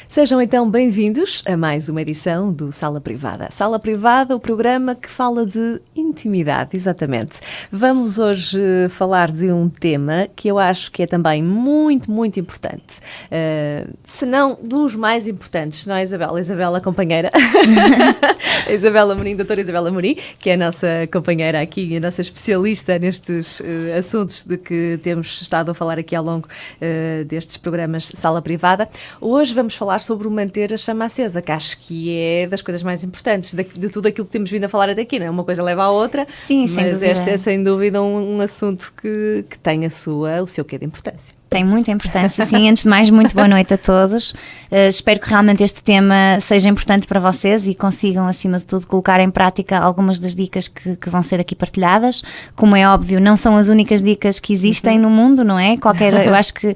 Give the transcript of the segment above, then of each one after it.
Sejam então bem-vindos a mais uma edição do Sala Privada. Sala Privada, o programa que fala de intimidade, exatamente. Vamos hoje falar de um tema que eu acho que é também muito importante. Se não dos mais importantes, não é, Isabela? Isabela, companheira. Isabela Morim, doutora Isabela Morim, que é a nossa companheira aqui, a nossa especialista nestes assuntos de que temos estado a falar aqui ao longo destes programas Sala Privada. Hoje vamos falar sobre o manter a chama acesa, que acho que é das coisas mais importantes de tudo aquilo que temos vindo a falar até aqui, não é? Uma coisa leva à outra. Sim, sem mas dúvida. Este é sem dúvida um assunto que tem o seu quê de importância. Tem muita importância, sim. Antes de mais, muito boa noite a todos. Espero que realmente este tema seja importante para vocês e consigam, acima de tudo, colocar em prática algumas das dicas que vão ser aqui partilhadas. Como é óbvio, não são as únicas dicas que existem no mundo, não é? Eu acho que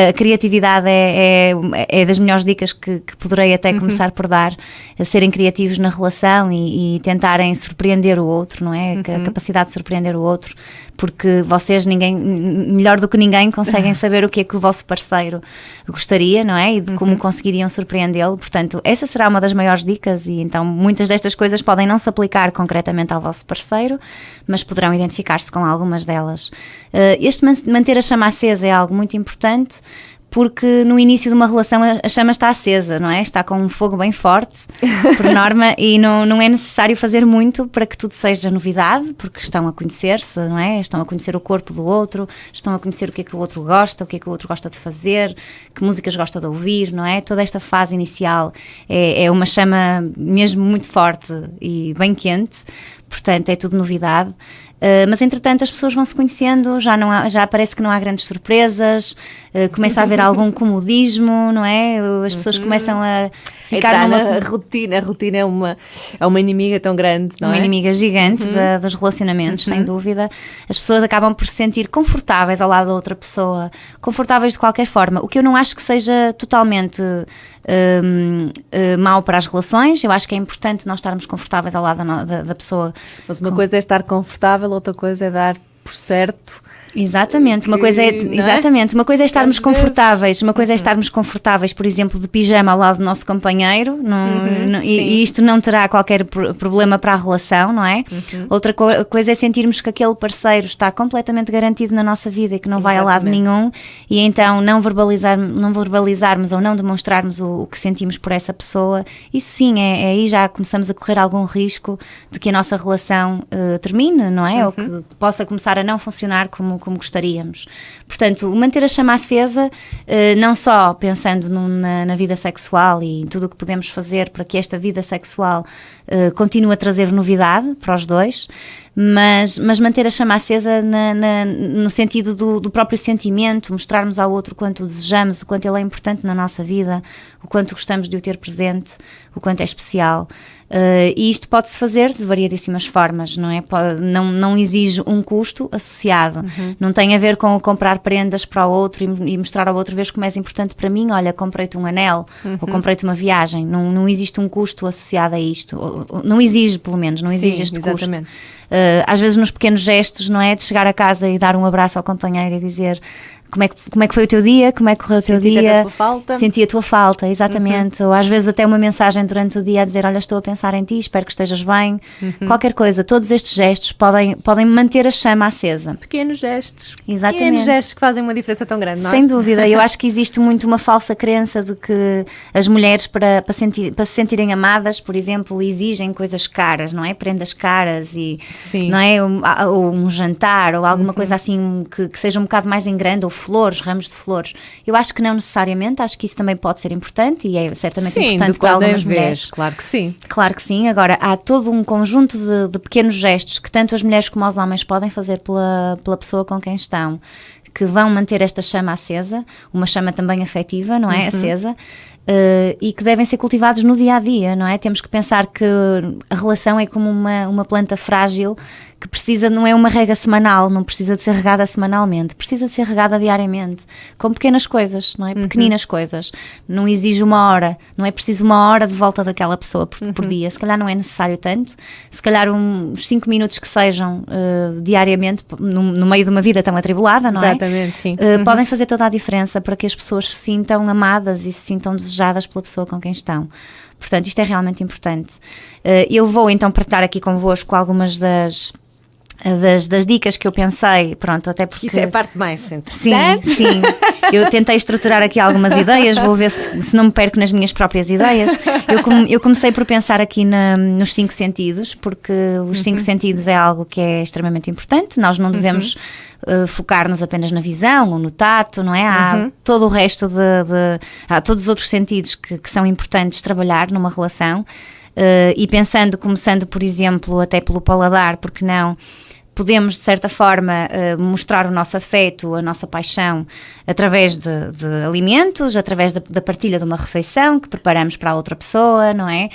a criatividade é das melhores dicas que poderei até começar por dar, a serem criativos na relação e tentarem surpreender o outro, não é? A capacidade de surpreender o outro, porque vocês, melhor do que ninguém, conseguem saber o que é que o vosso parceiro gostaria, não é? E de como conseguiriam surpreendê-lo. Portanto, essa será uma das maiores dicas e então muitas destas coisas podem não se aplicar concretamente ao vosso parceiro, mas poderão identificar-se com algumas delas. Este manter a chama acesa é algo muito importante, porque no início de uma relação a chama está acesa, não é? Está com um fogo bem forte, por norma, e não é necessário fazer muito para que tudo seja novidade, porque estão a conhecer-se, não é? Estão a conhecer o corpo do outro, estão a conhecer o que é que o outro gosta, o que é que o outro gosta de fazer, que músicas gosta de ouvir, não é? Toda esta fase inicial é uma chama mesmo muito forte e bem quente, portanto é tudo novidade. Mas entretanto as pessoas vão se conhecendo, já parece que não há grandes surpresas, começa a haver algum comodismo, não é? As pessoas começam a ficar na rotina. A rotina é uma inimiga tão grande, não é? Uma inimiga gigante dos relacionamentos, sem dúvida. As pessoas acabam por se sentir confortáveis ao lado da outra pessoa, confortáveis de qualquer forma, o que eu não acho que seja totalmente mau para as relações. Eu acho que é importante nós estarmos confortáveis ao lado da pessoa. Mas uma coisa é estar confortável, outra coisa é dar por certo. Exatamente, uma coisa é estarmos confortáveis, uma coisa é estarmos confortáveis, por exemplo, de pijama ao lado do nosso companheiro, e isto não terá qualquer problema para a relação, não é? Outra coisa é sentirmos que aquele parceiro está completamente garantido na nossa vida e que não vai a lado nenhum, e então não verbalizarmos ou não demonstrarmos o que sentimos por essa pessoa. Isso sim, aí já começamos a correr algum risco de que a nossa relação termine, não é? Ou que possa começar a não funcionar como gostaríamos. Portanto, manter a chama acesa, não só pensando na vida sexual e em tudo o que podemos fazer para que esta vida sexual continue a trazer novidade para os dois, mas manter a chama acesa no sentido do próprio sentimento, mostrarmos ao outro o quanto o desejamos, o quanto ele é importante na nossa vida, o quanto gostamos de o ter presente, o quanto é especial. E isto pode-se fazer de variadíssimas formas, não é? Não exige um custo associado, não tem a ver com comprar prendas para o outro e mostrar ao outro, vês como és importante para mim, olha, comprei-te um anel, ou comprei-te uma viagem. Não existe um custo associado a isto, não exige, pelo menos, não exige este custo. Às vezes nos pequenos gestos, não é? De chegar a casa e dar um abraço ao companheiro e dizer: como é que foi o teu dia? Como é que correu o teu dia? Senti a tua falta, exatamente. Ou às vezes até uma mensagem durante o dia a dizer: olha, estou a pensar em ti, espero que estejas bem. Qualquer coisa, todos estes gestos podem manter a chama acesa. Pequenos gestos. Exatamente. Pequenos gestos que fazem uma diferença tão grande, não é? Sem dúvida. Eu acho que existe muito uma falsa crença de que as mulheres, para se sentirem amadas, por exemplo, exigem coisas caras, não é? Prendas caras e, não é? Ou um jantar, ou alguma coisa assim que seja um bocado mais em grande, ou flores, ramos de flores. Eu acho que não necessariamente, acho que isso também pode ser importante e é certamente importante para algumas mulheres. Claro que sim. Claro que sim. Agora, há todo um conjunto de pequenos gestos que tanto as mulheres como os homens podem fazer pela pessoa com quem estão, que vão manter esta chama acesa, uma chama também afetiva, não é? Acesa. E que devem ser cultivados no dia a dia, não é? Temos que pensar que a relação é como uma planta frágil que precisa, não é uma rega semanal, não precisa de ser regada semanalmente, precisa de ser regada diariamente, com pequenas coisas, não é? Pequeninas coisas. Não exige 1 hora, não é preciso 1 hora de volta daquela pessoa por dia, se calhar não é necessário tanto, se calhar uns 5 minutos que sejam diariamente, no meio de uma vida tão atribulada, não é? Exatamente, sim. Podem fazer toda a diferença para que as pessoas se sintam amadas e se sintam desejadas pela pessoa com quem estão. Portanto, isto é realmente importante. Eu vou então partilhar aqui convosco algumas das dicas que eu pensei, pronto, até porque... Isso é a parte mais interessante. Sim. Eu tentei estruturar aqui algumas ideias, vou ver se não me perco nas minhas próprias ideias. Eu comecei por pensar aqui nos 5 sentidos, porque os 5 sentidos é algo que é extremamente importante, nós não devemos focar-nos apenas na visão ou no tato, não é? Há todo o resto há todos os outros sentidos que são importantes trabalhar numa relação, e começando, por exemplo, até pelo paladar, porque não... Podemos, de certa forma, mostrar o nosso afeto, a nossa paixão, através de alimentos, através da partilha de uma refeição que preparamos para a outra pessoa, não é?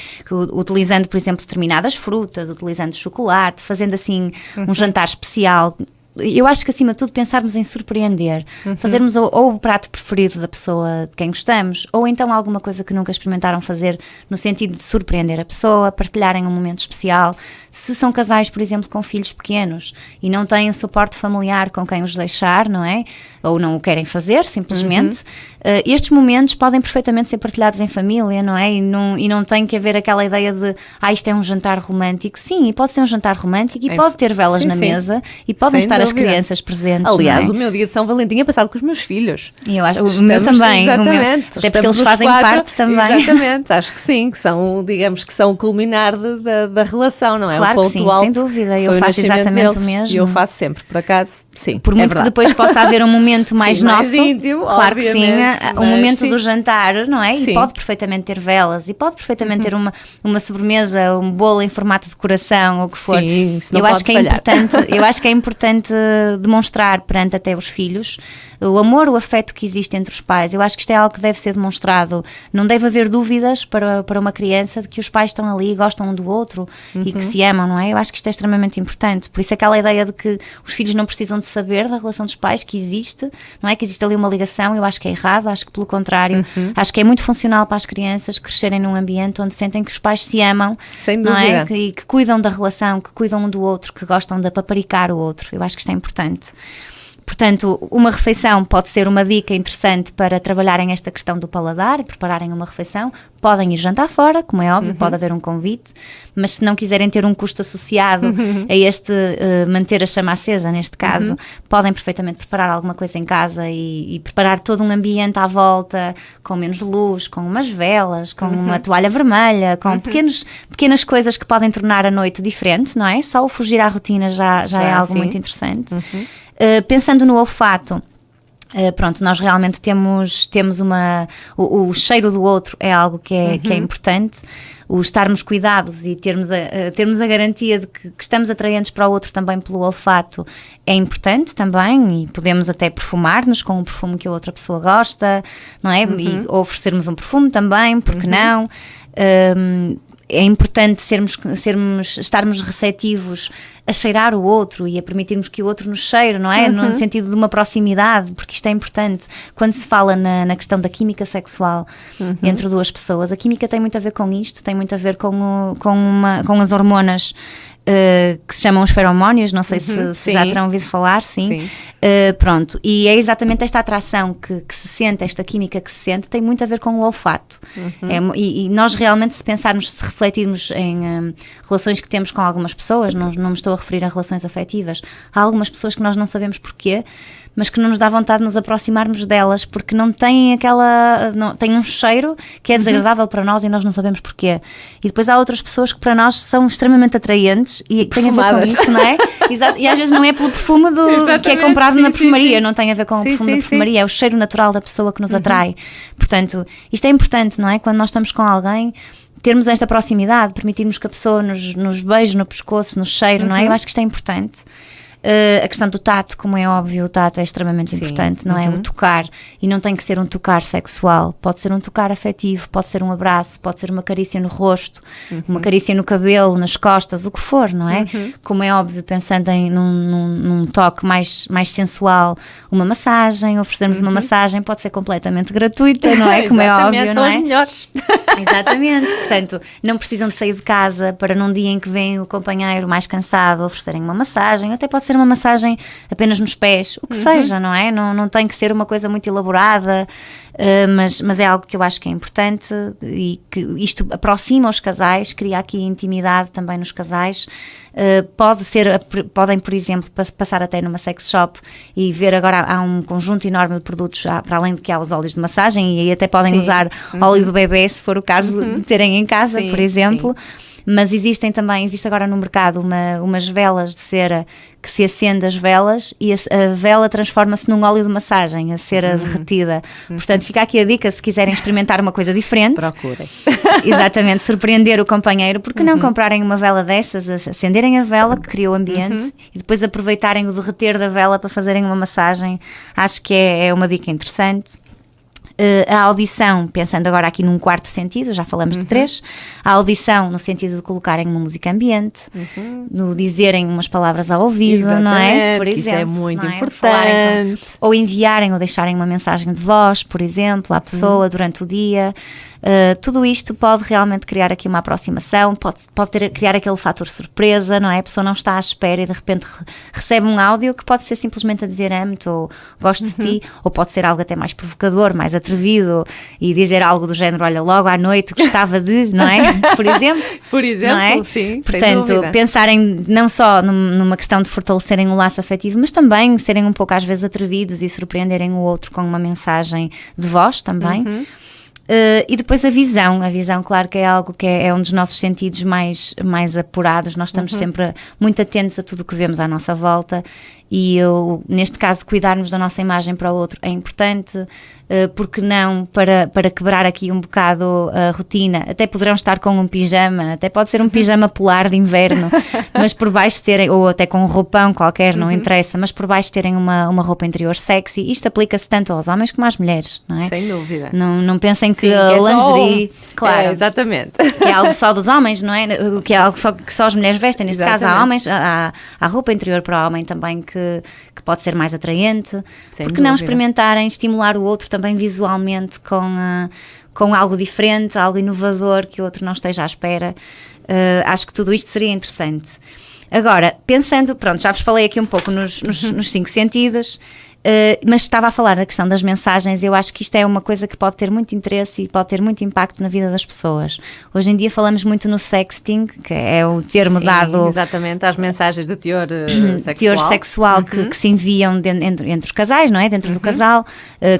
Utilizando, por exemplo, determinadas frutas, utilizando chocolate, fazendo assim um jantar especial. Eu acho que, acima de tudo, pensarmos em surpreender, fazermos ou o prato preferido da pessoa de quem gostamos, ou então alguma coisa que nunca experimentaram fazer, no sentido de surpreender a pessoa, partilharem um momento especial. Se são casais, por exemplo, com filhos pequenos e não têm o suporte familiar com quem os deixar, não é? Ou não o querem fazer, simplesmente, estes momentos podem perfeitamente ser partilhados em família, não é? E não tem que haver aquela ideia de, isto é um jantar romântico. Sim, e pode ser um jantar romântico e pode ter velas na mesa e podem estar as crianças presentes. Aliás, não é? O meu dia de São Valentim é passado com os meus filhos. Eu acho, o meu também. Exatamente. Até porque eles fazem parte também. Exatamente, acho que sim, que são, digamos que são o culminar da relação, não é? Claro o ponto que sim, alto, sem dúvida. Eu faço exatamente deles, o mesmo. E eu faço sempre, por acaso, sim. Por muito que depois possa haver um momento mais nosso. Mais íntimo, claro que sim. O momento do jantar, não é? Sim. E pode perfeitamente ter velas, e pode perfeitamente ter uma sobremesa, um bolo em formato de coração, ou o que for. Sim, isso não eu pode acho que falhar. eu acho que é importante demonstrar perante até os filhos o amor, o afeto que existe entre os pais. Eu acho que isto é algo que deve ser demonstrado. Não deve haver dúvidas para uma criança de que os pais estão ali, gostam um do outro e que se amam, não é? Eu acho que isto é extremamente importante. Por isso aquela ideia de que os filhos não precisam de saber da relação dos pais, que existe, não é? Que existe ali uma ligação, eu acho que é errado, acho que pelo contrário, acho que é muito funcional para as crianças crescerem num ambiente onde sentem que os pais se amam, sem não dúvida. é? Que cuidam da relação, que cuidam um do outro, que gostam de paparicar o outro. Eu acho que isto é importante. Portanto, uma refeição pode ser uma dica interessante para trabalharem esta questão do paladar e prepararem uma refeição. Podem ir jantar fora, como é óbvio, pode haver um convite, mas se não quiserem ter um custo associado a este manter a chama acesa, neste caso, podem perfeitamente preparar alguma coisa em casa e preparar todo um ambiente à volta, com menos luz, com umas velas, com uma toalha vermelha, com pequenas coisas que podem tornar a noite diferente, não é? Só o fugir à rotina já é algo sim. muito interessante. Pensando no olfato, pronto, nós realmente temos o cheiro do outro é algo que é importante. O estarmos cuidados e termos a garantia de que estamos atraentes para o outro também pelo olfato é importante também, e podemos até perfumar-nos com um perfume que a outra pessoa gosta, não é? E oferecermos um perfume também, porque não? É importante estarmos receptivos a cheirar o outro e a permitirmos que o outro nos cheire, não é? No sentido de uma proximidade, porque isto é importante. Quando se fala na questão da química sexual entre duas pessoas, a química tem muito a ver com isto, tem muito a ver com as hormonas que se chamam os feromónios, não sei se já terão ouvido falar, sim. Pronto, e é exatamente esta atração que se sente, esta química que se sente, tem muito a ver com o olfato. E nós realmente, se pensarmos, se refletirmos em relações que temos com algumas pessoas, não me estou a referir a relações afetivas, há algumas pessoas que nós não sabemos porquê, mas que não nos dá vontade de nos aproximarmos delas, porque não têm tem um cheiro que é desagradável para nós e nós não sabemos porquê. E depois há outras pessoas que para nós são extremamente atraentes e tem a ver com isto, não é? Exato. E às vezes não é pelo perfume que é comprado na perfumaria, não tem a ver com o perfume da perfumaria, é o cheiro natural da pessoa que nos atrai. Portanto, isto é importante, não é? Quando nós estamos com alguém, termos esta proximidade, permitirmos que a pessoa nos beije no pescoço, nos cheire, não é? Eu acho que isto é importante. A questão do tato, como é óbvio, o tato é extremamente importante, não é? O tocar, e não tem que ser um tocar sexual, pode ser um tocar afetivo, pode ser um abraço, pode ser uma carícia no rosto, uma carícia no cabelo, nas costas, o que for, não é? Como é óbvio, pensando num toque mais sensual, uma massagem, oferecermos uma massagem pode ser completamente gratuita, não é? Como é óbvio, são não as é? melhores. Exatamente, portanto, não precisam de sair de casa para num dia em que vem o companheiro mais cansado oferecerem uma massagem, até pode ser uma massagem apenas nos pés, o que seja, não é? Não tem que ser uma coisa muito elaborada, mas é algo que eu acho que é importante e que isto aproxima os casais, cria aqui intimidade também nos casais. Podem, por exemplo, passar até numa sex shop e ver agora há um conjunto enorme de produtos, para além do que há os óleos de massagem, e aí até podem usar óleo do bebê, se for o caso de terem em casa, por exemplo. Mas existe agora no mercado umas velas de cera que se acende as velas e a vela transforma-se num óleo de massagem, a cera derretida. Portanto, fica aqui a dica, se quiserem experimentar uma coisa diferente. Procurem. Exatamente, surpreender o companheiro, porque não comprarem uma vela dessas, acenderem a vela que cria o ambiente e depois aproveitarem o derreter da vela para fazerem uma massagem. Acho que é uma dica interessante. A audição, pensando agora aqui num quarto sentido, já falamos de 3, a audição no sentido de colocarem uma música ambiente, no dizerem umas palavras ao ouvido, não é? Por exemplo, isso é muito importante. Ou enviarem ou deixarem uma mensagem de voz, por exemplo, à pessoa durante o dia. Tudo isto pode realmente criar aqui uma aproximação, pode criar aquele fator surpresa, não é? A pessoa não está à espera e de repente recebe um áudio que pode ser simplesmente a dizer amo-te ou gosto de ti, ou pode ser algo até mais provocador, mais atrevido e dizer algo do género, olha, logo à noite gostava de, não é? Por exemplo. Por exemplo, não é? sim. Portanto, pensarem não só numa questão de fortalecerem o laço afetivo, mas também serem um pouco às vezes atrevidos e surpreenderem o outro com uma mensagem de voz também. E depois a visão, claro que é algo que é um dos nossos sentidos mais apurados, nós estamos sempre muito atentos a tudo o que vemos à nossa volta e neste caso cuidarmos da nossa imagem para o outro é importante, porque não para quebrar aqui um bocado a rotina, até poderão estar com um pijama, até pode ser um pijama polar de inverno, mas por baixo terem, ou até com um roupão qualquer, não interessa, mas por baixo terem uma roupa interior sexy. Isto aplica-se tanto aos homens como às mulheres, não é? Sem dúvida. Não pensem que a lingerie, claro, exatamente, que é algo só dos homens, não é? Que é algo que só as mulheres vestem, neste caso há homens, há roupa interior para o homem também que pode ser mais atraente. Sem porque não dúvida. experimentarem, estimular o outro também visualmente com algo diferente, algo inovador que o outro não esteja à espera. Acho que tudo isto seria interessante. Agora, pensando, pronto, já vos falei aqui um pouco nos 5 sentidos, mas estava a falar da questão das mensagens. Eu acho que isto é uma coisa que pode ter muito interesse e pode ter muito impacto na vida das pessoas. Hoje em dia falamos muito no sexting, que é o termo dado... Exatamente, às mensagens de teor sexual. Teor sexual que se enviam entre os casais, não é? Dentro do casal,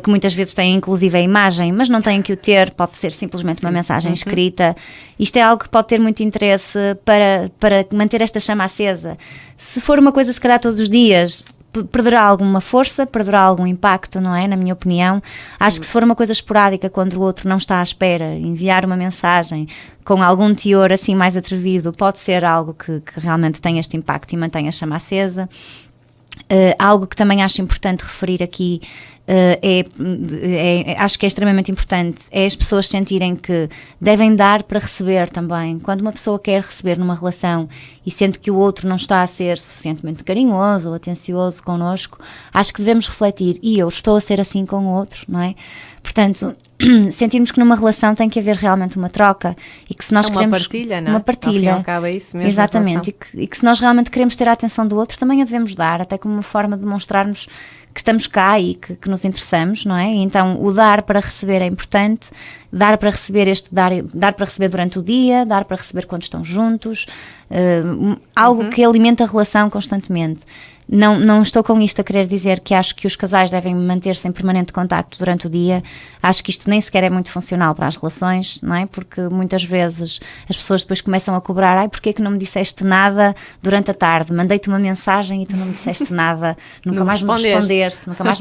que muitas vezes têm inclusive a imagem, mas não têm que o ter, pode ser simplesmente uma mensagem escrita. Isto é algo que pode ter muito interesse para manter esta chama acesa. Se for uma coisa se calhar todos os dias, perderá alguma força, perderá algum impacto, não é? Na minha opinião. Acho que se for uma coisa esporádica, quando o outro não está à espera, enviar uma mensagem com algum teor assim mais atrevido, pode ser algo que realmente tenha este impacto e mantenha a chama acesa. Algo que também acho importante referir aqui, acho que é extremamente importante, é as pessoas sentirem que devem dar para receber também. Quando uma pessoa quer receber numa relação e sente que o outro não está a ser suficientemente carinhoso ou atencioso connosco, acho que devemos refletir, e eu estou a ser assim com o outro, não é? Portanto, sentirmos que numa relação tem que haver realmente uma troca e que se nós queremos partilha, não é? uma partilha, ao fim e ao cabo é isso mesmo, exatamente, e que se nós realmente queremos ter a atenção do outro, também a devemos dar, até como uma forma de demonstrarmos que estamos cá e que nos interessamos, não é? E então o dar para receber é importante, dar para receber dar para receber durante o dia, dar para receber quando estão juntos, algo que alimenta a relação constantemente. Não estou com isto a querer dizer que acho que os casais devem manter-se em permanente contacto durante o dia. Acho que isto nem sequer é muito funcional para as relações, não é? Porque muitas vezes as pessoas depois começam a cobrar, porquê que não me disseste nada durante a tarde? Mandei-te uma mensagem e tu não me disseste nada, nunca mais me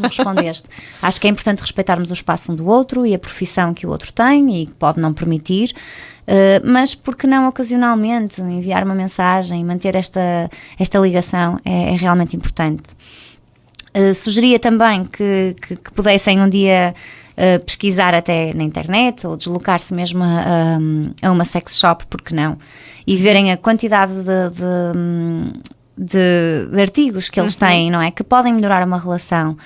respondeste. Acho que é importante respeitarmos o espaço um do outro e a profissão que o outro tem e que pode não permitir. Mas por que não ocasionalmente enviar uma mensagem, manter esta ligação é realmente importante. Sugeria também que pudessem um dia pesquisar até na internet ou deslocar-se mesmo a uma sex shop, porque não, e verem a quantidade de artigos que eles têm, não é? Que podem melhorar uma relação.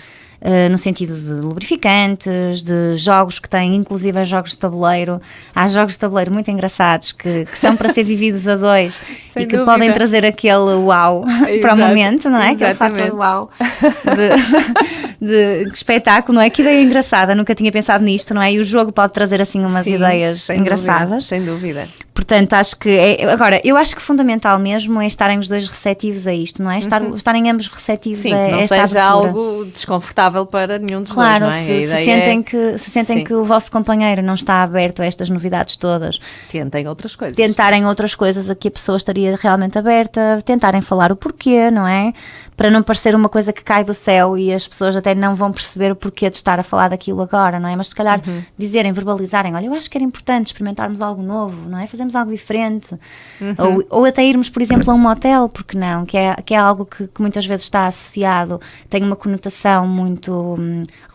No sentido de lubrificantes, de jogos que têm, inclusive jogos de tabuleiro. Há jogos de tabuleiro muito engraçados que são para ser vividos a dois e que podem trazer aquele uau para o momento, não é? Aquele fator uau de espetáculo, não é? Que ideia engraçada, nunca tinha pensado nisto, não é? E o jogo pode trazer assim umas ideias engraçadas. Sem dúvida. Portanto, acho que agora, eu acho que fundamental mesmo é estarem os dois receptivos a isto, não é? Estarem ambos receptivos a esta abertura. Não seja algo desconfortável para nenhum dos dois, não é? Se sentem que o vosso companheiro não está aberto a estas novidades todas, tentarem outras coisas a que a pessoa estaria realmente aberta, tentarem falar o porquê, não é? Para não parecer uma coisa que cai do céu e as pessoas até não vão perceber o porquê de estar a falar daquilo agora, não é? Mas se calhar verbalizarem, olha, eu acho que era importante experimentarmos algo novo, não é? Fazermos algo diferente. Ou até irmos, por exemplo, a um motel, porque não? Que é algo que muitas vezes está associado, tem uma conotação muito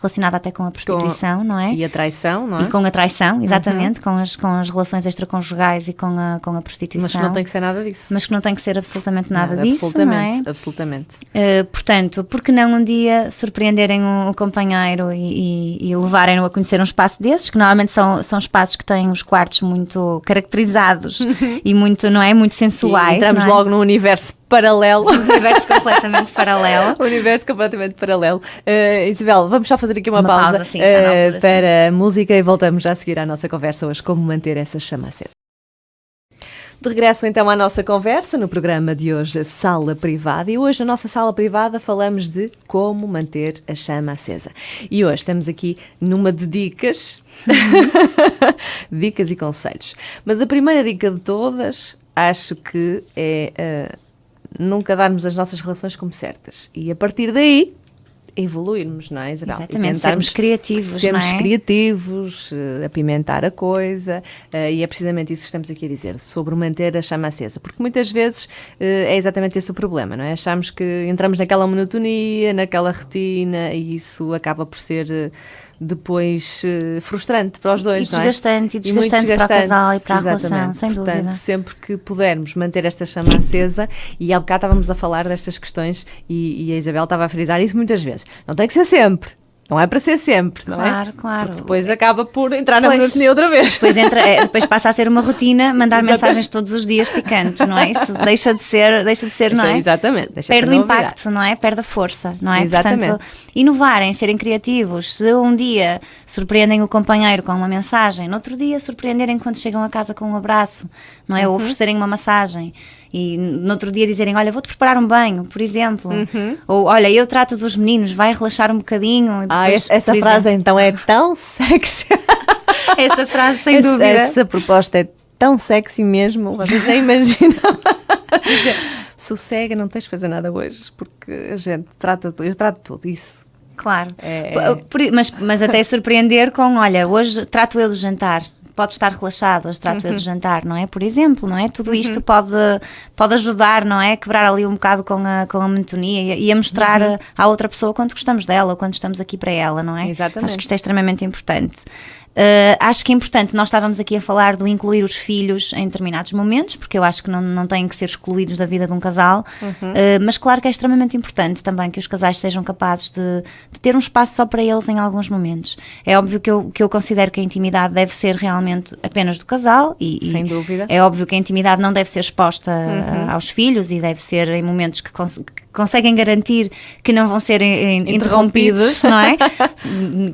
relacionada até com a prostituição, não é? E a traição, não é? E com a traição, exatamente, com as relações extraconjugais e com a prostituição. Mas que não tem que ser nada disso. Mas que não tem que ser absolutamente nada disso, não é? Absolutamente. Portanto, por que não um dia surpreenderem o companheiro e levarem-no a conhecer um espaço desses, que normalmente são espaços que têm os quartos muito caracterizados e muito, não é? Muito sensuais. E entramos logo num universo paralelo. Um universo completamente paralelo. Isabel, vamos só fazer aqui uma pausa sim, está na altura, para a música e voltamos já a seguir à nossa conversa hoje, como manter essa chama acesa. De regresso então à nossa conversa no programa de hoje, Sala Privada, e hoje na nossa Sala Privada falamos de como manter a chama acesa. E hoje estamos aqui numa de dicas, dicas e conselhos. Mas a primeira dica de todas, acho que é nunca darmos as nossas relações como certas. E a partir daí, evoluirmos, não é, Isabel? Exatamente, sermos criativos, não é? Sermos criativos, apimentar a coisa, e é precisamente isso que estamos aqui a dizer, sobre manter a chama acesa, porque muitas vezes é exatamente esse o problema, não é? Achamos que entramos naquela monotonia, naquela rotina, e isso acaba por ser depois frustrante para os dois, não é? E desgastante para o casal e para a relação, sem dúvida. Portanto, sempre que pudermos manter esta chama acesa, e há bocado estávamos a falar destas questões e a Isabel estava a frisar isso muitas vezes, não tem que ser sempre. Não é para ser sempre, não é? Claro. Porque depois acaba por entrar na monotonia outra vez. Depois passa a ser uma rotina, mandar mensagens todos os dias picantes, não é? Isso deixa de ser, não é? Exatamente. Perde o impacto, não é? Perde a força, não é? Exatamente. Portanto, inovarem, serem criativos. Se um dia surpreendem o companheiro com uma mensagem, no outro dia surpreenderem quando chegam a casa com um abraço, não é? Ou oferecerem uma massagem. E no outro dia dizerem, olha, vou-te preparar um banho, por exemplo. Ou, olha, eu trato dos meninos, vai relaxar um bocadinho. Depois, essa frase então é tão sexy. Essa frase, sem dúvida. Essa proposta é tão sexy mesmo, vocês nem imaginam. Sossega, não tens de fazer nada hoje, porque a gente eu trato tudo isso. Claro, mas até surpreender com, olha, hoje trato eu do jantar. Pode estar relaxado, hoje trato eu de jantar, não é? Por exemplo, não é? Tudo isto pode ajudar, não é? A quebrar ali um bocado com a monotonia e a mostrar à outra pessoa quanto gostamos dela, quanto estamos aqui para ela, não é? Exatamente. Acho que isto é extremamente importante. Acho que é importante, nós estávamos aqui a falar do incluir os filhos em determinados momentos, porque eu acho que não têm que ser excluídos da vida de um casal, mas claro que é extremamente importante também que os casais sejam capazes de ter um espaço só para eles em alguns momentos. É óbvio que eu considero que a intimidade deve ser realmente apenas do casal sem dúvida. É óbvio que a intimidade não deve ser exposta aos filhos e deve ser em momentos que conseguem garantir que não vão ser interrompidos, não é?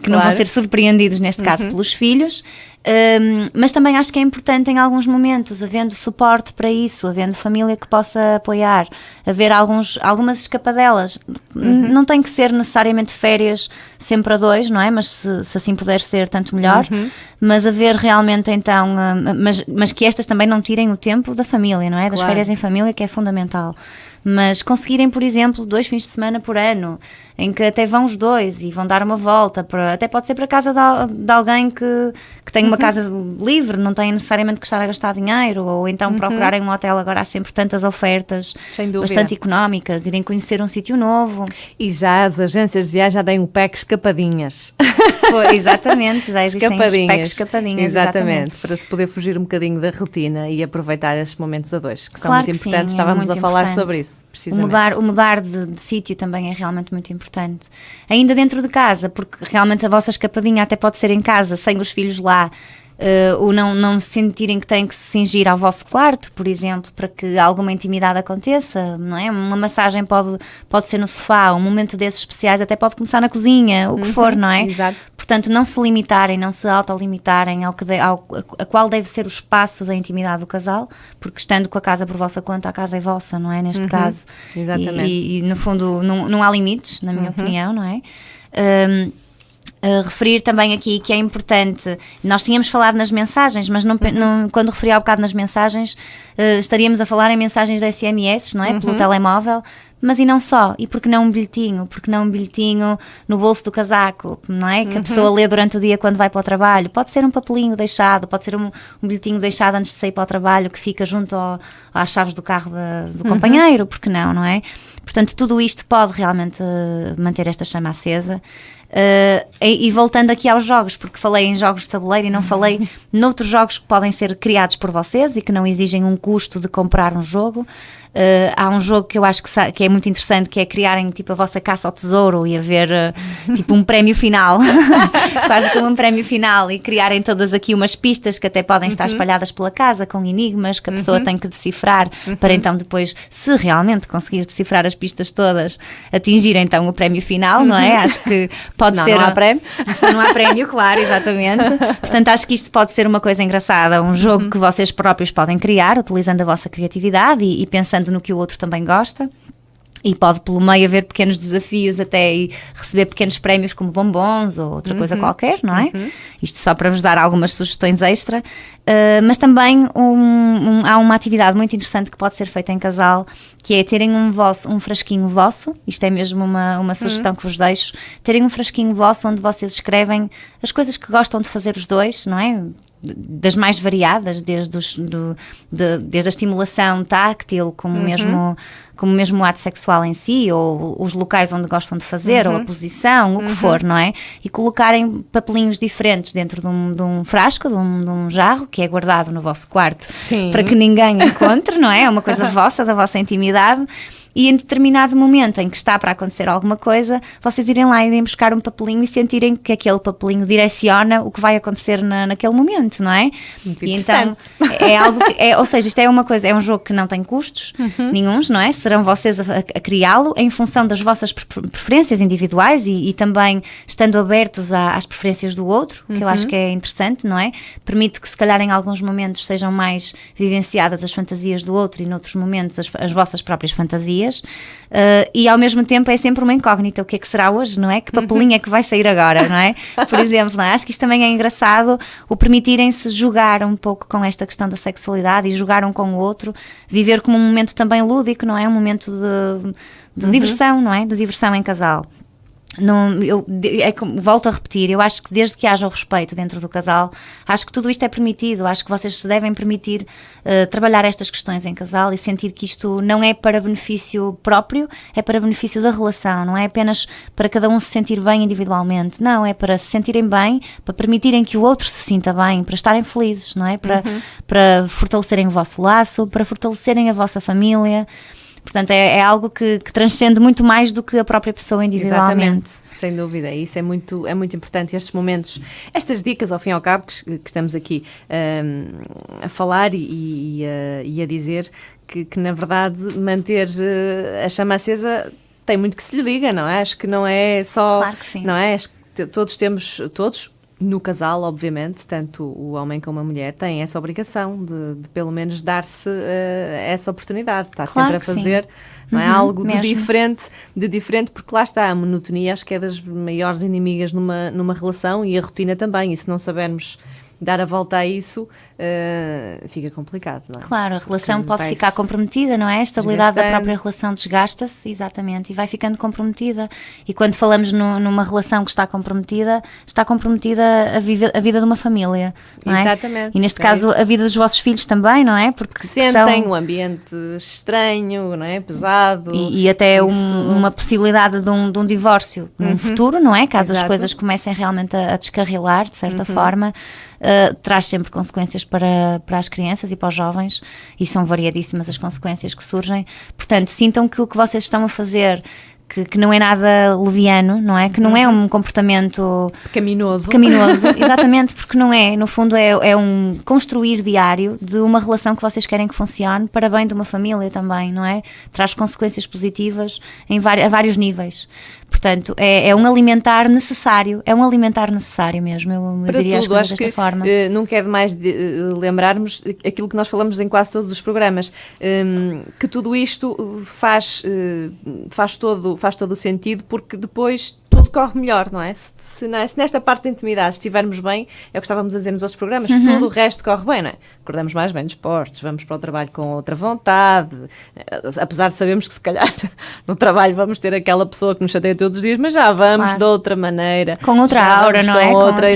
Que não vão ser surpreendidos, neste caso, pelos filhos, mas também acho que é importante em alguns momentos, havendo suporte para isso, havendo família que possa apoiar, haver algumas escapadelas. Não tem que ser necessariamente férias sempre a dois, não é? Mas se assim puder ser, tanto melhor. Mas haver realmente então, mas que estas também não tirem o tempo da família, não é? Das férias em família, que é fundamental. Mas conseguirem, por exemplo, 2 fins de semana por ano, em que até vão os dois e vão dar uma volta, até pode ser para a casa de alguém que que têm uma casa livre, não têm necessariamente que estar a gastar dinheiro, ou então procurarem um hotel, agora há sempre tantas ofertas bastante económicas, irem conhecer um sítio novo. E já as agências de viagem já deem o pack escapadinhas. Exatamente, já existem pack escapadinhas. Exatamente, para se poder fugir um bocadinho da rotina e aproveitar estes momentos a dois, que são muito importantes. Estávamos a falar sobre isso, precisamente. O mudar de sítio também é realmente muito importante. Ainda dentro de casa, porque realmente a vossa escapadinha até pode ser em casa, sem os filhos lá, ou não sentirem que têm que se cingir ao vosso quarto, por exemplo, para que alguma intimidade aconteça, não é? Uma massagem pode ser no sofá, um momento desses especiais até pode começar na cozinha, o que for, não é? Exato. Portanto, não se limitarem, não se autolimitarem a qual deve ser o espaço da intimidade do casal, porque estando com a casa por vossa conta, a casa é vossa, não é? Neste caso. Exatamente. E no fundo, não há limites, na minha opinião, não é? Referir também aqui que é importante, nós tínhamos falado nas mensagens, mas quando referi há bocado nas mensagens, estaríamos a falar em mensagens de SMS, não é? Pelo telemóvel, mas e não só, e porque não um bilhetinho? Porque não um bilhetinho no bolso do casaco, não é? Que a pessoa lê durante o dia quando vai para o trabalho, pode ser um papelinho deixado, pode ser um bilhetinho deixado antes de sair para o trabalho, que fica junto às chaves do carro do companheiro, porque não é? Portanto, tudo isto pode realmente manter esta chama acesa. E voltando aqui aos jogos, porque falei em jogos de tabuleiro e não falei noutros jogos que podem ser criados por vocês e que não exigem um custo de comprar um jogo. Há um jogo que eu acho que é muito interessante, que é criarem tipo a vossa caça ao tesouro e haver tipo um prémio final, quase como um prémio final, e criarem todas aqui umas pistas que até podem estar espalhadas pela casa, com enigmas que a pessoa tem que decifrar, para então depois, se realmente conseguir decifrar as pistas todas, atingir então o prémio final, não é? Acho que pode ser... Não há prémio. Se não há prémio, claro, exatamente. Portanto, acho que isto pode ser uma coisa engraçada, um jogo que vocês próprios podem criar, utilizando a vossa criatividade e pensando no que o outro também gosta. E pode pelo meio haver pequenos desafios até e receber pequenos prémios como bombons ou outra coisa qualquer, não é? Isto só para vos dar algumas sugestões extra. Mas também há uma atividade muito interessante que pode ser feita em casal, que é terem um frasquinho vosso. Isto é mesmo uma sugestão que vos deixo. Terem um frasquinho vosso onde vocês escrevem as coisas que gostam de fazer os dois, não é? Das mais variadas, desde a estimulação táctil, como mesmo o ato sexual em si, ou os locais onde gostam de fazer, ou a posição, o que for, não é? E colocarem papelinhos diferentes dentro de um frasco, de um jarro, que é guardado no vosso quarto, para que ninguém encontre, não é? É uma coisa vossa, da vossa intimidade. E em determinado momento em que está para acontecer alguma coisa, vocês irem lá, irem buscar um papelinho e sentirem que aquele papelinho direciona o que vai acontecer naquele momento, não é? Muito e então é algo ou seja, isto é uma coisa, é um jogo que não tem custos nenhuns, não é? Serão vocês a criá-lo em função das vossas preferências individuais e também estando abertos às preferências do outro, que eu acho que é interessante, não é? Permite que se calhar em alguns momentos sejam mais vivenciadas as fantasias do outro e noutros momentos as vossas próprias fantasias. E ao mesmo tempo é sempre uma incógnita, o que é que será hoje, não é? Que papelinho é que vai sair agora, não é? Por exemplo, não é? Acho que isto também é engraçado, o permitirem-se jogar um pouco com esta questão da sexualidade e jogar um com o outro, viver como um momento também lúdico, não é? Um momento de diversão, não é? De diversão em casal. Volto a repetir, eu acho que desde que haja o respeito dentro do casal, acho que tudo isto é permitido, acho que vocês se devem permitir trabalhar estas questões em casal e sentir que isto não é para benefício próprio, é para benefício da relação, não é apenas para cada um se sentir bem individualmente, não, é para se sentirem bem, para permitirem que o outro se sinta bem, para estarem felizes, não é? Para fortalecerem o vosso laço, para fortalecerem a vossa família. Portanto, é algo que transcende muito mais do que a própria pessoa individualmente. Exatamente, sem dúvida. Isso é muito importante, estes momentos, estas dicas, ao fim e ao cabo, que estamos aqui a falar e a dizer que, na verdade, manter a chama acesa tem muito que se lhe diga, não é? Acho que não é só... Claro que sim. Não é? Acho que todos no casal, obviamente, tanto o homem como a mulher têm essa obrigação de pelo menos dar-se essa oportunidade, de estar sempre a fazer, não é? Algo de diferente, porque lá está, a monotonia acho que é das maiores inimigas numa relação, e a rotina também, e se não sabermos dar a volta a isso fica complicado, não é? Claro, a relação pode ficar comprometida, não é? A estabilidade da própria relação desgasta-se, exatamente, e vai ficando comprometida. E quando falamos numa relação que está comprometida a vida de uma família, não é? Exatamente. E neste caso a vida dos vossos filhos também, não é? Porque sentem um ambiente estranho, não é? Pesado. E até uma possibilidade de um divórcio num futuro, não é? Caso as coisas comecem realmente a descarrilar, de certa forma, traz sempre consequências para as crianças e para os jovens, e são variadíssimas as consequências que surgem. Portanto, sintam que o que vocês estão a fazer, que não é nada leviano, não é? Que não é um comportamento pecaminoso, exatamente, porque não é, no fundo é um construir diário de uma relação que vocês querem que funcione para bem de uma família também, não é? Traz consequências positivas a vários níveis. Portanto, é um alimentar necessário mesmo, eu diria as coisas desta forma. Nunca é demais lembrarmos aquilo que nós falamos em quase todos os programas, que tudo isto faz todo o sentido, porque depois tudo corre melhor, não é? Se nesta parte da intimidade estivermos bem, é o que estávamos a dizer nos outros programas, tudo o resto corre bem, não é? Acordamos mais bem dispostos, vamos para o trabalho com outra vontade, apesar de sabermos que se calhar no trabalho vamos ter aquela pessoa que nos chateia todos os dias, mas já vamos de outra maneira. Com outra aura, não é? Com outra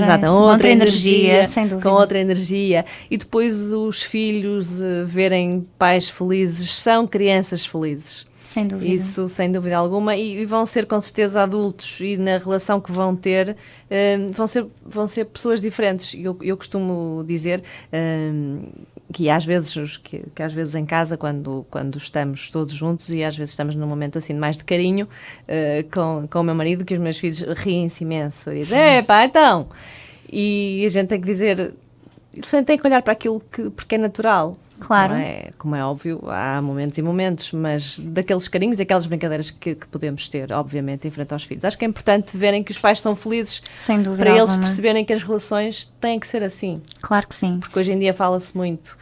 energia, sem dúvida. Com outra energia. E depois os filhos verem pais felizes, são crianças felizes. Sem dúvida. Isso, sem dúvida alguma, e vão ser com certeza adultos, e na relação que vão ter, vão ser pessoas diferentes. Eu costumo dizer que às vezes em casa, quando estamos todos juntos, e às vezes estamos num momento assim mais de carinho com o meu marido, que os meus filhos riem-se imenso e dizem, pá, então... E a gente tem que dizer, a gente tem que olhar para aquilo porque é natural. Claro. Como é óbvio, há momentos e momentos, mas daqueles carinhos e aquelas brincadeiras que podemos ter, obviamente, em frente aos filhos. Acho que é importante verem que os pais estão felizes, sem dúvida para alguma. Eles perceberem que as relações têm que ser assim. Claro que sim. Porque hoje em dia fala-se muito,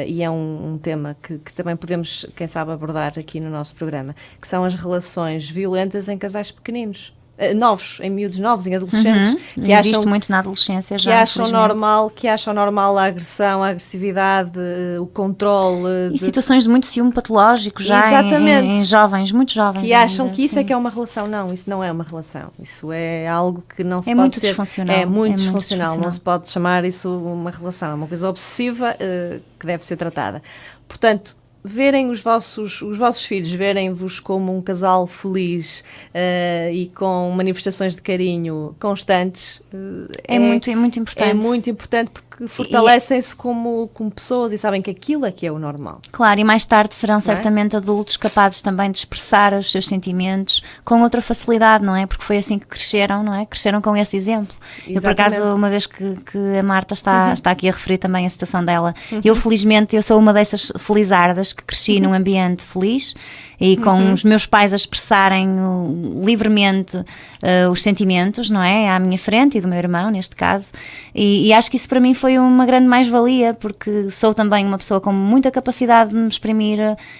e é um tema que também podemos, quem sabe, abordar aqui no nosso programa, que são as relações violentas em casais pequeninos. Novos, em miúdos novos, em adolescentes, que existe muito na adolescência já, que acham normal a agressão, a agressividade, o controle. E situações de muito ciúme patológico já em jovens, muito jovens. Que acham que isso é que é uma relação. Não, isso não é uma relação. Isso é algo que não se pode muito disfuncional. É muito disfuncional. Não se pode chamar isso uma relação. É uma coisa obsessiva que deve ser tratada. Portanto, verem os vossos filhos, verem-vos como um casal feliz e com manifestações de carinho constantes, é muito importante. É muito importante porque fortalecem-se como pessoas e sabem que aquilo é que é o normal. Claro, e mais tarde serão certamente adultos capazes também de expressar os seus sentimentos com outra facilidade, não é? Porque foi assim que cresceram, não é? Cresceram com esse exemplo. Exatamente. Eu, por acaso, uma vez que a Marta está aqui a referir também a situação dela, eu felizmente, eu sou uma dessas felizardas que cresci num ambiente feliz e com os meus pais a expressarem livremente os sentimentos, não é? À minha frente e do meu irmão, neste caso, e acho que isso para mim foi uma grande mais-valia, porque sou também uma pessoa com muita capacidade de me exprimir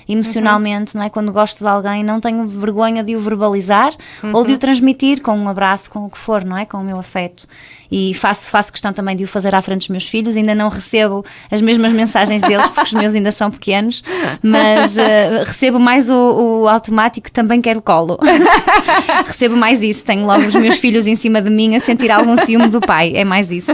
emocionalmente, não é? Quando gosto de alguém, não tenho vergonha de o verbalizar ou de o transmitir com um abraço, com o que for, não é? Com o meu afeto. E faço questão também de o fazer à frente dos meus filhos. Ainda não recebo as mesmas mensagens deles, porque os meus ainda são pequenos, mas recebo mais o automático, também quero colo. Recebo mais isso, tenho logo os meus filhos em cima de mim a sentir algum ciúme do pai, é mais isso.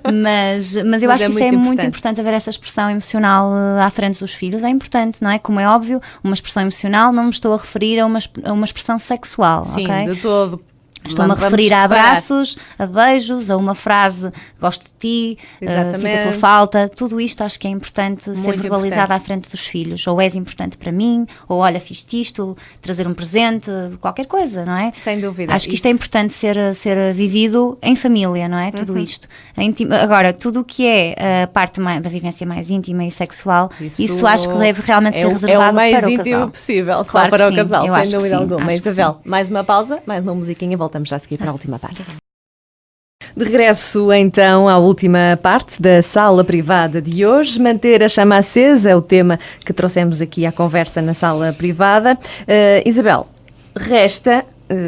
Mas eu acho que isso é muito importante, haver essa expressão emocional à frente dos filhos, é importante, não é? Como é óbvio, uma expressão emocional, não me estou a referir a uma expressão sexual, sim, ok? De todo. Estou-me a referir a abraços, a beijos, a uma frase, gosto de ti, sinto a tua falta. Tudo isto acho que é importante ser verbalizado à frente dos filhos. Ou és importante para mim, ou olha, fiz-te isto, trazer um presente, qualquer coisa, não é? Sem dúvida. Acho que isto é importante ser vivido em família, não é? Tudo isto. Agora, tudo o que é a parte da vivência mais íntima e sexual, isso acho que deve realmente ser reservado para o casal. É o mais íntimo possível, claro, só para o casal, sem dúvida alguma. Isabel, mais uma pausa, mais uma musiquinha, voltamos já a seguir para a última parte. De regresso, então, à última parte da sala privada de hoje. Manter a chama acesa é o tema que trouxemos aqui à conversa na sala privada. Isabel, resta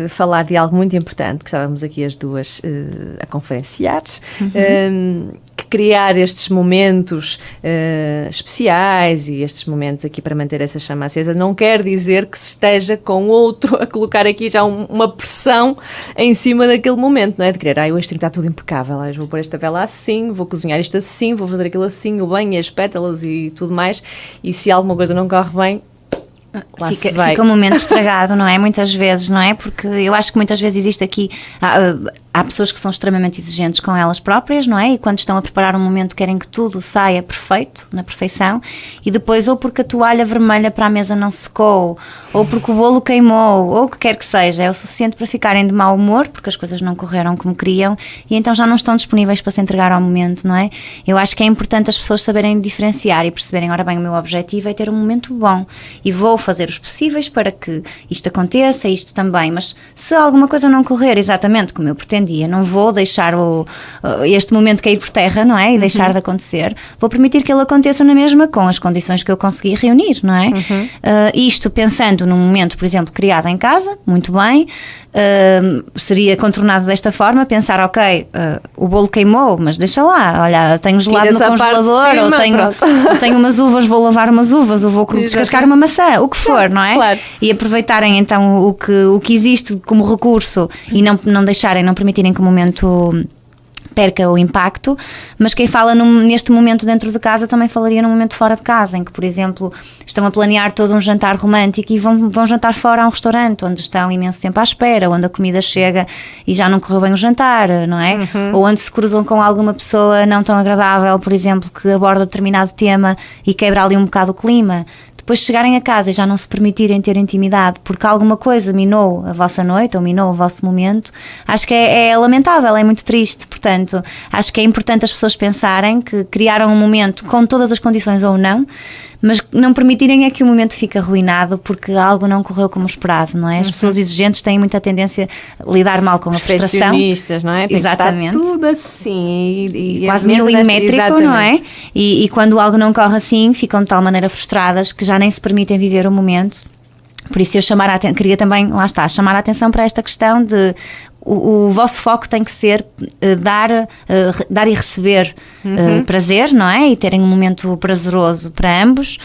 falar de algo muito importante, que estávamos aqui as duas a conferenciar, que criar estes momentos especiais e estes momentos aqui para manter essa chama acesa não quer dizer que se esteja com outro a colocar aqui já uma pressão em cima daquele momento, não é? De querer, hoje tem que estar tudo impecável, hoje vou pôr esta vela assim, vou cozinhar isto assim, vou fazer aquilo assim, o banho, as pétalas e tudo mais, e se alguma coisa não corre bem, fica um momento estragado, não é? Muitas vezes, não é? Porque eu acho que muitas vezes existe aqui... Há pessoas que são extremamente exigentes com elas próprias, não é? E quando estão a preparar um momento querem que tudo saia perfeito, na perfeição, e depois ou porque a toalha vermelha para a mesa não secou, ou porque o bolo queimou, ou o que quer que seja, é o suficiente para ficarem de mau humor, porque as coisas não correram como queriam, e então já não estão disponíveis para se entregar ao momento, não é? Eu acho que é importante as pessoas saberem diferenciar e perceberem, ora bem, o meu objetivo é ter um momento bom, e vou fazer os possíveis para que isto aconteça, isto também, mas se alguma coisa não correr exatamente como eu pretendia, não vou deixar este momento cair por terra, não é? E deixar de acontecer. Vou permitir que ele aconteça na mesma com as condições que eu consegui reunir, não é? Isto pensando num momento, por exemplo, criado em casa, muito bem, seria contornado desta forma, pensar, ok, o bolo queimou, mas deixa lá, olha, tenho gelado no congelador, ou tenho umas uvas, vou lavar umas uvas, ou vou descascar uma maçã, o que for, não é? Claro. E aproveitarem então o que existe como recurso e não deixarem, não permitirem que o momento perca o impacto, mas quem fala neste momento dentro de casa também falaria num momento fora de casa, em que, por exemplo, estão a planear todo um jantar romântico e vão jantar fora a um restaurante, onde estão imenso tempo à espera, onde a comida chega e já não correu bem o jantar, não é? Ou onde se cruzam com alguma pessoa não tão agradável, por exemplo, que aborda determinado tema e quebra ali um bocado o clima. Depois chegarem a casa e já não se permitirem ter intimidade porque alguma coisa minou a vossa noite ou minou o vosso momento, acho que é lamentável, é muito triste. Portanto, acho que é importante as pessoas pensarem que criaram um momento com todas as condições ou não, mas não permitirem é que o momento fique arruinado porque algo não correu como esperado, não é? As pessoas exigentes têm muita tendência a lidar mal com a frustração. Perfeccionistas, não é? Tem Exatamente. Que estar tudo assim. E quase milimétrico, não é? E quando algo não corre assim, ficam de tal maneira frustradas que já nem se permitem viver o momento. Por isso eu queria também, lá está, chamar a atenção para esta questão de o vosso foco tem que ser dar e receber prazer, não é? E terem um momento prazeroso para ambos.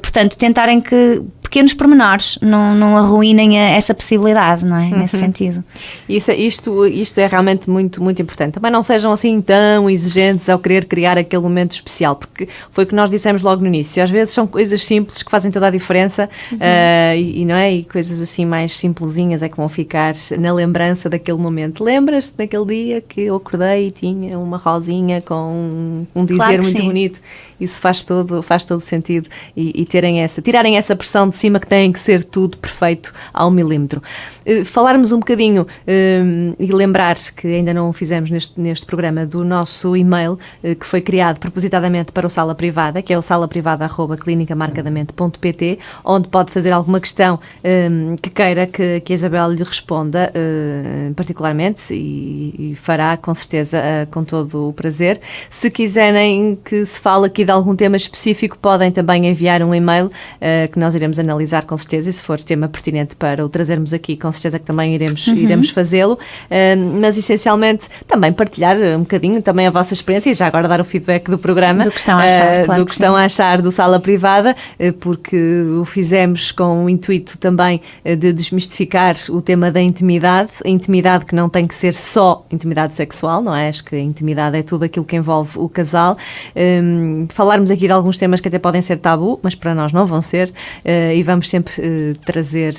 Portanto, tentarem que pequenos pormenores não arruinem essa possibilidade, não é? Nesse sentido. Isto é realmente muito, muito importante. Também não sejam assim tão exigentes ao querer criar aquele momento especial, porque foi o que nós dissemos logo no início. Às vezes são coisas simples que fazem toda a diferença não é? E coisas assim mais simplesinhas é que vão ficar na lembrança daquele momento. Lembras-te daquele dia que eu acordei e tinha uma rosinha com um dizer claro muito sim. bonito? Isso faz todo sentido e tirarem essa pressão de cima que tem que ser tudo perfeito ao milímetro. Falarmos um bocadinho e lembrar que ainda não o fizemos neste programa do nosso e-mail que foi criado propositadamente para o Sala Privada, que é o salaprivada@clinicamarcadamente.pt, onde pode fazer alguma questão que queira que a Isabel lhe responda particularmente e fará com certeza com todo o prazer. Se quiserem que se fale aqui de algum tema específico, podem também enviar um e-mail que nós iremos analisar com certeza, e se for tema pertinente para o trazermos aqui, com certeza que também iremos fazê-lo, mas essencialmente também partilhar um bocadinho também a vossa experiência e já agora dar o feedback do programa, do que estão a achar, claro do que estão a achar do Sala Privada, porque o fizemos com o intuito também de desmistificar o tema da intimidade, a intimidade que não tem que ser só intimidade sexual, não é? Acho que a intimidade é tudo aquilo que envolve o casal. Falarmos aqui de alguns temas que até podem ser tabu, mas para nós não vão ser, e vamos sempre trazer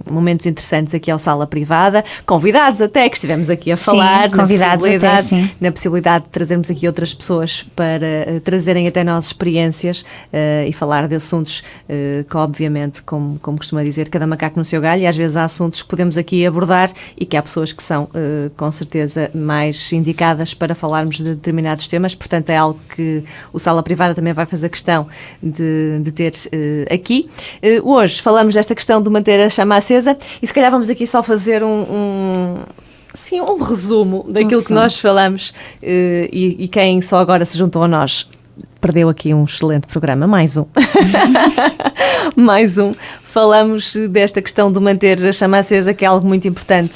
momentos interessantes aqui ao Sala Privada, convidados até, que estivemos aqui a falar, sim, convidados até, sim. Na possibilidade de trazermos aqui outras pessoas para trazerem até nós experiências e falar de assuntos que obviamente, como costuma dizer, cada macaco no seu galho, e às vezes há assuntos que podemos aqui abordar e que há pessoas que são com certeza mais indicadas para falarmos de determinados temas, portanto é algo que o Sala Privada também vai fazer questão de ter aqui. Hoje falamos desta questão de manter a chama acesa e se calhar vamos aqui só fazer um resumo daquilo que nós falamos e quem só agora se juntou a nós. perdeu aqui um excelente programa, mais um. Mais um. Falamos desta questão de manter a chama acesa, que é algo muito importante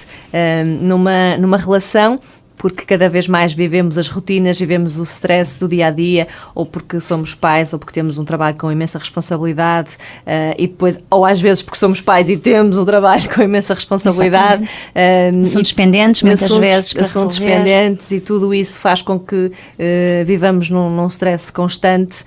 numa relação, porque cada vez mais vivemos as rotinas, vivemos o stress do dia-a-dia, ou porque somos pais, ou porque temos um trabalho com imensa responsabilidade, e depois, ou às vezes porque somos pais e temos um trabalho com imensa responsabilidade. Assuntos pendentes, muitas vezes, para assuntos resolver. pendentes, e tudo isso faz com que vivamos num stress constante,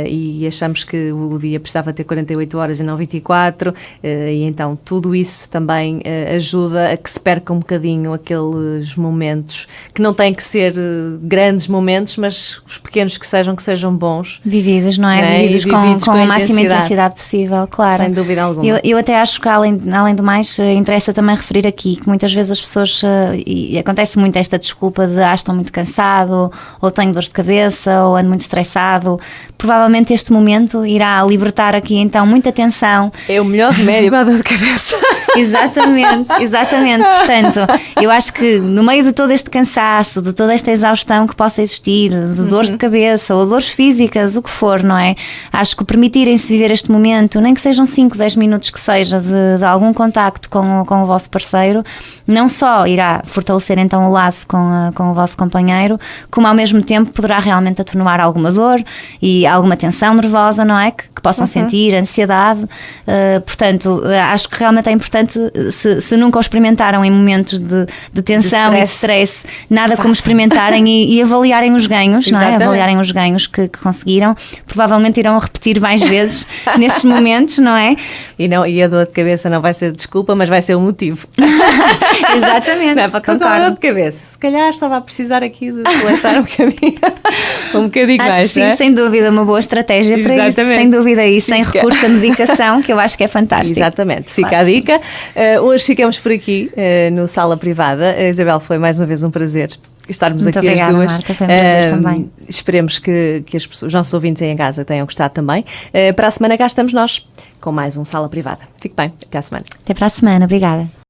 e achamos que o dia precisava ter 48 horas e não 24, e então tudo isso também ajuda a que se perca um bocadinho aqueles momentos que não têm que ser grandes momentos, mas os pequenos que sejam bons. Vividos, não é? Vividos com a máxima intensidade possível, claro. Sem dúvida alguma. Eu até acho que, além do mais, interessa também referir aqui que muitas vezes as pessoas, e acontece muito esta desculpa de estou muito cansado, ou tenho dor de cabeça, ou ando muito estressado. Provavelmente este momento irá libertar aqui então muita tensão. É o melhor remédio para a dor de cabeça. Exatamente. Portanto, eu acho que no meio de todo este cansaço, de toda esta exaustão que possa existir, de dores de cabeça ou dores físicas, o que for, não é? Acho que permitirem-se viver este momento, nem que sejam 5, 10 minutos que seja, de algum contacto com o vosso parceiro, não só irá fortalecer então o laço com o vosso companheiro, como ao mesmo tempo poderá realmente atenuar alguma dor e alguma tensão nervosa, não é? Que possam sentir, ansiedade. Portanto, acho que realmente é importante, se nunca o experimentaram em momentos de tensão e de stress, nada como experimentarem e avaliarem os ganhos, não é? Avaliarem os ganhos que conseguiram. Provavelmente irão repetir mais vezes nesses momentos, não é? E a dor de cabeça não vai ser desculpa, mas vai ser o motivo. Exatamente. Não é para contar a dor de cabeça. Se calhar estava a precisar aqui de relaxar um bocadinho. Um bocadinho acho mais, que sim, não é? sem dúvida, uma boa estratégia para isso. Sem dúvida, e sem recurso à medicação, que eu acho que é fantástico. Exatamente, fica a dica. Hoje ficamos por aqui no Sala Privada. Isabel, foi mais uma vez um prazer estarmos muito aqui obrigada, as duas. Marta, foi um prazer também. Esperemos que os nossos ouvintes em casa tenham gostado também. Para a semana cá estamos nós com mais um Sala Privada. Fique bem, até à semana. Até para a semana, obrigada.